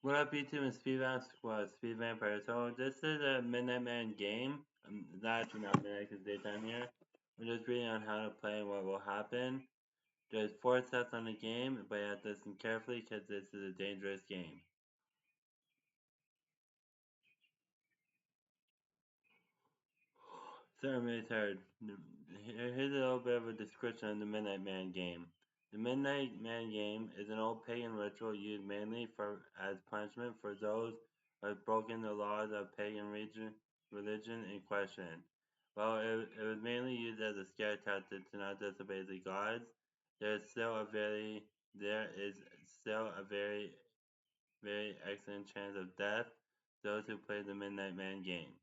What up, YouTube and Speed Vampire. So this is a Midnight Man game. Not actually not midnight because daytime here. We're just reading on how to play and what will happen. There's 4 sets on the game, but you have to listen carefully because this is a dangerous game. So I'm really tired. Here's a little bit of a description of the Midnight Man game. The Midnight Man game is an old pagan ritual used mainly as punishment for those who have broken the laws of pagan religion in question. While it was mainly used as a scare tactic to not disobey the gods, there is still a very excellent chance of death those who play the Midnight Man game.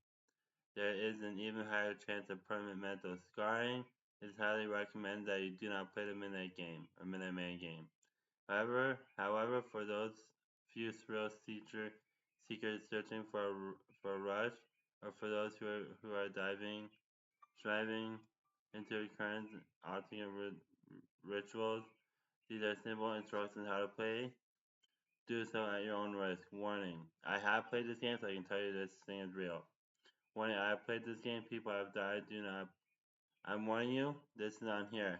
There is an even higher chance of permanent mental scarring. It is highly recommended that you do not play the Midnight Game or Midnight Man game. However, for those few seekers searching for a rush, or for those who are driving into recurrent alternate rituals, these are simple instructions how to play. Do so at your own risk. Warning: I have played this game, so I can tell you this thing is real. Warning: I have played this game. People have died. Do not. I'm warning you. This is on here.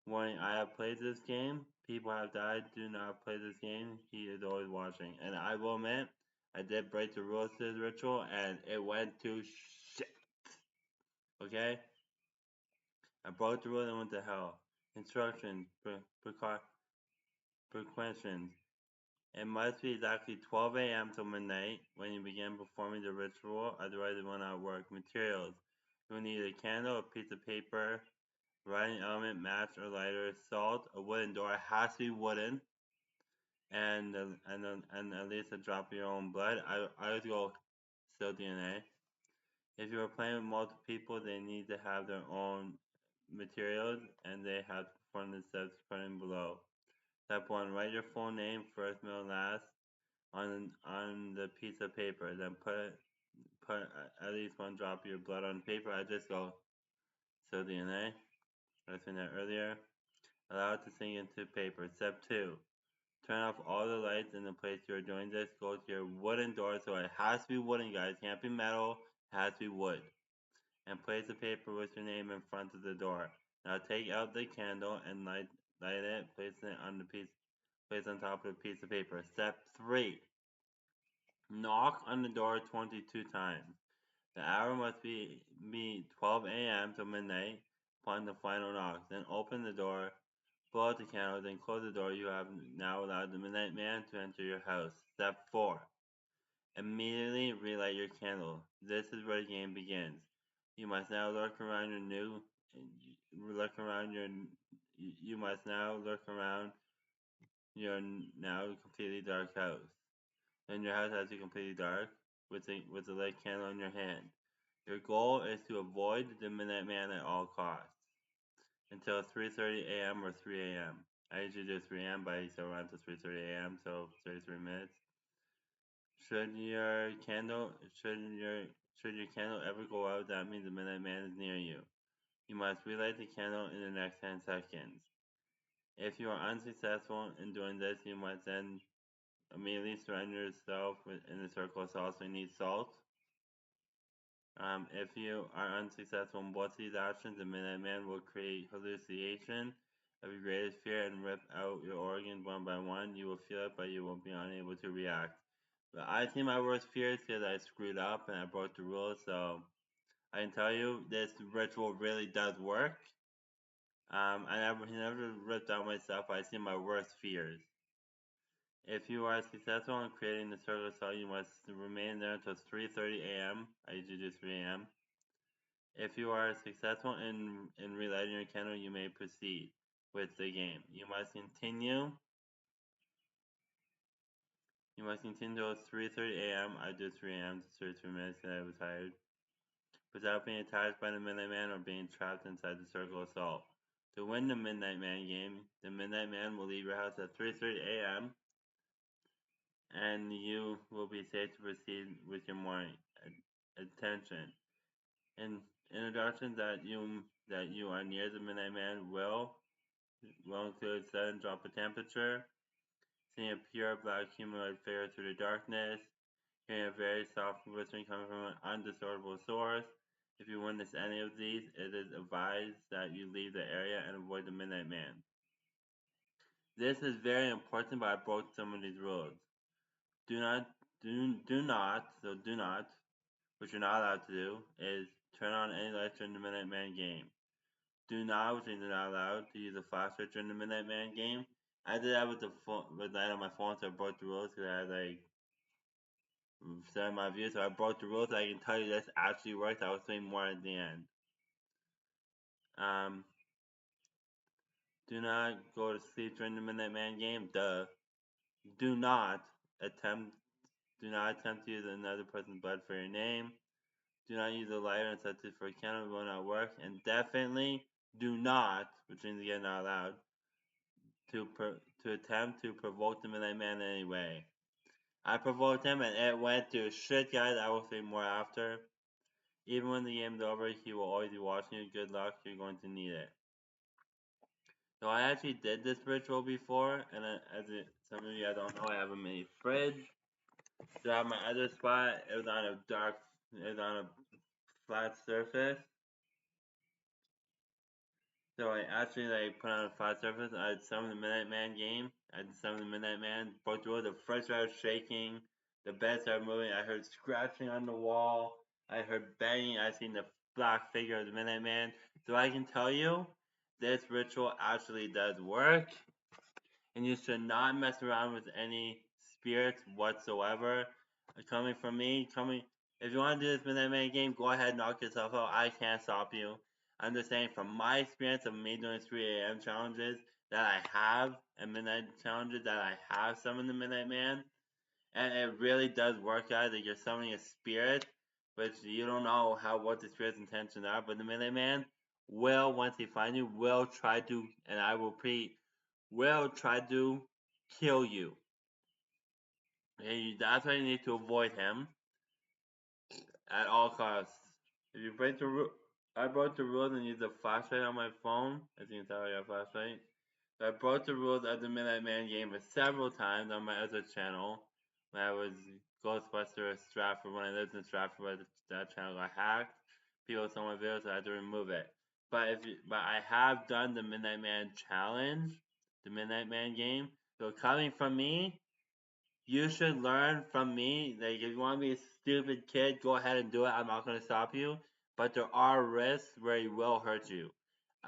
Warning: I have played this game. People have died. Do not play this game. He is always watching. And I will admit, I did break the rules to this ritual, and it went to shit. Okay? I broke the rules and went to hell. Instructions. Precautions. It must be exactly 12 a.m. till midnight when you begin performing the ritual, otherwise it will not work. Materials. You will need a candle, a piece of paper, writing element, match or lighter, salt, a wooden door. It has to be wooden, and at least a drop of your own blood. I would go still DNA. If you are playing with multiple people, they need to have their own materials, and they have to perform the steps printed below. Step 1. Write your full name, first, middle, last, on the piece of paper. Then put at least one drop of your blood on paper. I just go still DNA. I said that earlier. Allow it to sink into paper. Step 2. Turn off all the lights in the place you are doing this. Go to your wooden door, so it has to be wooden, guys. It can't be metal. It has to be wood. And place the paper with your name in front of the door. Now take out the candle and light it. Place on top of a piece of paper. Step 3. Knock on the door 22 times. The hour must be 12 a.m. to midnight upon the final knock. Then open the door, blow out the candle, then close the door. You have now allowed the Midnight Man to enter your house. Step 4. Immediately relight your candle. This is where the game begins. You must now look around your now completely dark house. Then your house has to be completely dark with a lit candle in your hand. Your goal is to avoid the Midnight Man at all costs until 3:30 a.m. or 3 a.m. I usually do 3 a.m., but I still run to 3:30 a.m., so 33 minutes. Should your candle should your candle ever go out, that means the Midnight Man is near you. You must relight the candle in the next 10 seconds. If you are unsuccessful in doing this, you must then immediately surrender yourself in the circle of salt. So you need salt. If you are unsuccessful in both these options, the Midnight Man will create hallucination of your greatest fear and rip out your organs one by one. You will feel it, but you will be unable to react. But I think my worst fear is because I screwed up and I broke the rules. So I can tell you, this ritual really does work. I never ripped out myself. I see my worst fears. If you are successful in creating the circle cell, you must remain there until 3:30 a.m. I usually do 3 a.m. If you are successful in relighting your candle, you may proceed with the game. You must continue. You must continue till 3:30 a.m. I did 3 a.m. to 33 minutes because I was tired. Without being attacked by the Midnight Man or being trapped inside the circle of salt. To win the Midnight Man game, the Midnight Man will leave your house at 3:30 a.m. and you will be safe to proceed with your morning. Attention! In introductions that you are near the Midnight Man will include sudden drop of temperature, seeing a pure black humanoid figure through the darkness, hearing a very soft whispering coming from an undiscernible source. If you witness any of these, it is advised that you leave the area and avoid the Midnight Man. This is very important, but I broke some of these rules. Do not, do not, which you're not allowed to do, is turn on any lights during the Midnight Man game. Do not, which means you're not allowed to use a flashlight during the Midnight Man game. I did that with the phone, with light on my phone, so I broke the rules because I had like set my view. So I broke the rules. So I can tell you this actually worked. I will explain more at the end. Um, do not go to sleep during the Midnight Man game. Duh. Do not attempt. Do not attempt to use another person's blood for your name. Do not use a lighter and substitute for a candle. It will not work. And definitely do not, which means again not allowed, to attempt to provoke the Midnight Man in any way. I provoked him and it went to shit, guys. I will say more after. Even when the game's over, he will always be watching you. Good luck, you're going to need it. So I actually did this ritual before, and some of you I don't know, I have a mini fridge. So I have my other spot. It was on a flat surface. So I actually like put on a flat surface. I had some of the Midnight Man game. I had some of the Midnight Man. Both rows, the first row was shaking. The bed started moving. I heard scratching on the wall. I heard banging. I seen the black figure of the Midnight Man. So I can tell you, this ritual actually does work. And you should not mess around with any spirits whatsoever. Coming from me, if you want to do this Midnight Man game, go ahead, knock yourself out. I can't stop you. I'm just saying from my experience of me doing 3 a.m. challenges that I have and midnight challenges that I have summoned the Midnight Man, and it really does work, guys. Like you're summoning a spirit, but you don't know what the spirit's intentions are. But the Midnight Man will, once he finds you, will try to, and I will repeat, will try to kill you. Okay, that's why you need to avoid him at all costs. If you break the rule, I broke the rules and used a flashlight on my phone. As you can tell, I got a flashlight. So I broke the rules of the Midnight Man game several times on my other channel. When I was Ghostbuster Stratford, when I lived in Stratford, but that channel got hacked. People saw my videos, so I had to remove it. But I have done the Midnight Man challenge, the Midnight Man game. So coming from me, you should learn from me. Like, if you want to be a stupid kid, go ahead and do it. I'm not going to stop you. But there are risks where he will hurt you.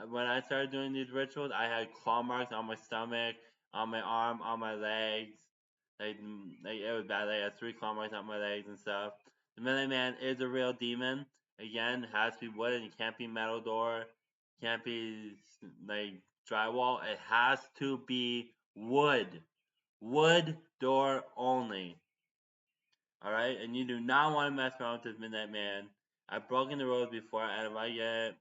When I started doing these rituals, I had claw marks on my stomach, on my arm, on my legs. Like it was bad. Like, I had 3 claw marks on my legs and stuff. The Midnight Man is a real demon. Again, it has to be wooden. It can't be metal door. Can't be like drywall. It has to be wood. Wood door only. Alright? And you do not want to mess around with this Midnight Man. I've broken the rules before, and if I get.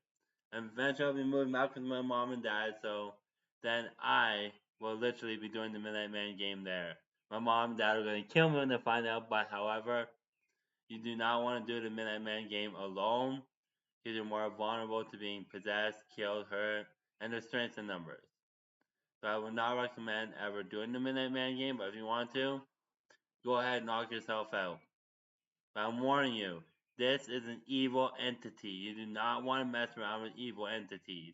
And eventually I'll be moving back with my mom and dad, so then I will literally be doing the Midnight Man game there. My mom and dad are going to kill me when they find out, but however, you do not want to do the Midnight Man game alone, because you're more vulnerable to being possessed, killed, hurt, and there's strengths in numbers. So I would not recommend ever doing the Midnight Man game, but if you want to, go ahead and knock yourself out. But I'm warning you, this is an evil entity. You do not want to mess around with evil entities.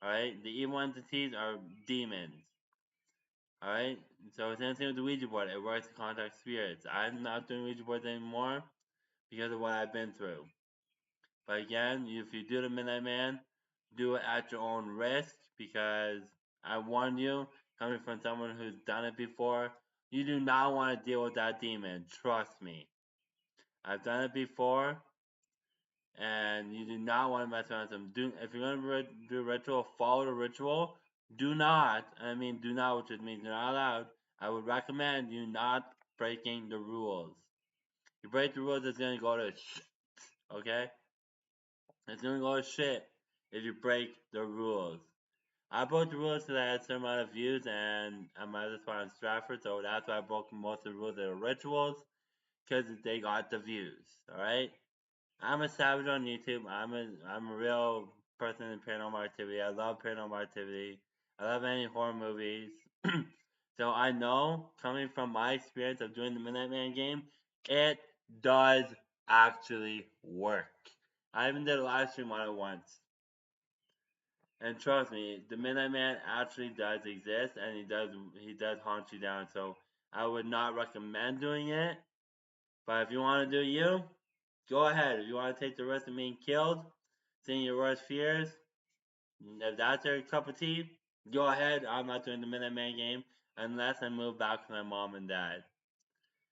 Alright? The evil entities are demons. Alright? So it's the same with the Ouija board. It works to contact spirits. I'm not doing Ouija boards anymore because of what I've been through. But again, if you do the Midnight Man, do it at your own risk because I warn you, coming from someone who's done it before, you do not want to deal with that demon. Trust me. I've done it before, and you do not want to mess around with them. If you're going to do a ritual, follow the ritual. Do not, do not, which means you're not allowed. I would recommend you not breaking the rules. You break the rules, it's going to go to shit, okay? It's going to go to shit if you break the rules. I broke the rules because I had a certain amount of views and I might have spot in Stratford, so that's why I broke most of the rules of the rituals because they got the views, alright? I'm a savage on YouTube. I'm a real person in paranormal activity. I love paranormal activity. I love any horror movies. so So I know, coming from my experience of doing the Midnight Man game, it does actually work. I even did a live stream on it once. And trust me, the Midnight Man actually does exist, and he does haunt you down. So I would not recommend doing it. But if you want to do you, go ahead. If you want to take the risk of being killed, seeing your worst fears, if that's your cup of tea, go ahead. I'm not doing the Midnight Man game unless I move back with my mom and dad.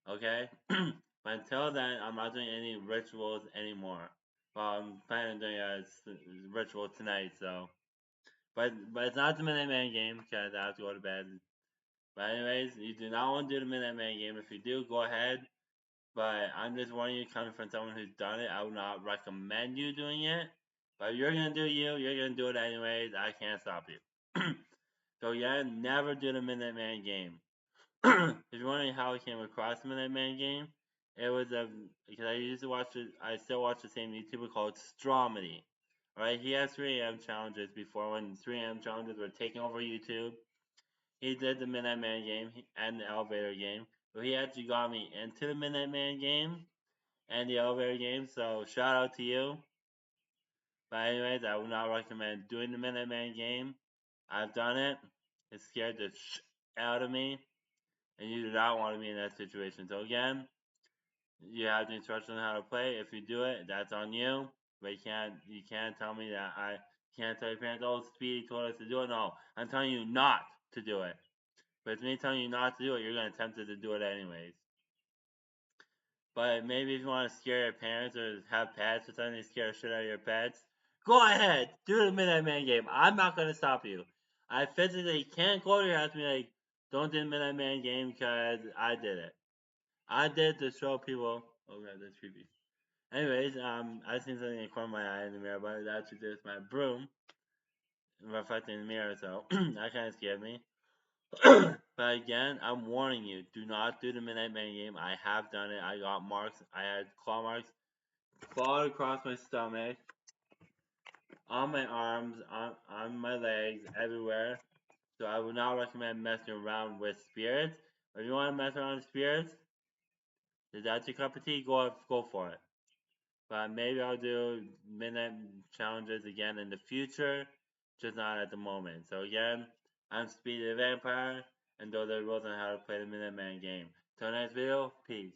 Okay? But until then, I'm not doing any rituals anymore. Well, I'm planning on doing a ritual tonight, so. But it's not the Midnight Man game because I have to go to bed. But anyways, you do not want to do the Midnight Man game. If you do, go ahead. But I'm just warning you, coming from someone who's done it, I would not recommend you doing it. But if you're gonna do you, you're gonna do it anyways. I can't stop you. So yeah, never do the Midnight Man game. If you're wondering how I came across the Midnight Man game, it was because I used to watch it. I still watch the same YouTuber called Stromedy. Alright, he has 3 AM challenges before when 3 AM challenges were taking over YouTube. He did the Midnight Man game and the elevator game. But he actually got me into the Midnight Man game and the elevator game. So shout out to you. But anyways, I would not recommend doing the Midnight Man game. I've done it. It scared the out of me, and you do not want to be in that situation. So again, you have the instructions on how to play. If you do it, that's on you. But you can't tell me that I can't tell your parents, oh, Speedy told us to do it. No, I'm telling you not to do it. But it's me telling you not to do it, you're gonna attempt to do it anyways. But maybe if you want to scare your parents or have pets or something, scare the shit out of your pets, go ahead, do the Midnight Man game. I'm not gonna stop you. I physically can't go to your house and be like, don't do the Midnight Man game because I did it. I did to show people. Oh god, that's creepy. Anyways, I seen something in the corner of my eye in the mirror, but that's just my broom reflecting in the mirror, so that kind of scared me. But again, I'm warning you, do not do the Midnight Man game. I have done it. I got marks. I had claw marks clawed across my stomach, on my arms, on my legs, everywhere. So I would not recommend messing around with spirits. If you want to mess around with spirits, if that's your cup of tea, go for it. But maybe I'll do midnight challenges again in the future, just not at the moment. So again, I'm Speedy the Vampire, and those are the rules on how to play the Midnight Man game. Till next video, peace.